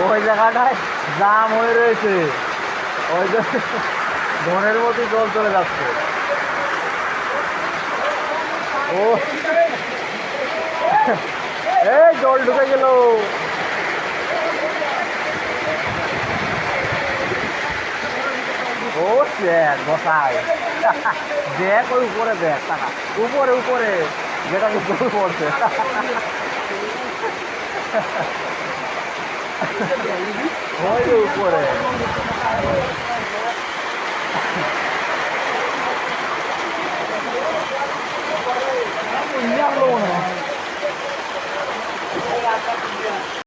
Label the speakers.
Speaker 1: ওই জায়গাটায় জাম হয়ে রয়েছে, ওই যে ধনের মধ্যে জল চলে যাচ্ছে। ও এই জল ঢুকে গেল। ও স্যার বসাই দেখ, ওই উপরে দেখ টাকা, উপরে উপরে যেটা উপরে পড়ছে। ওই যে উপরে।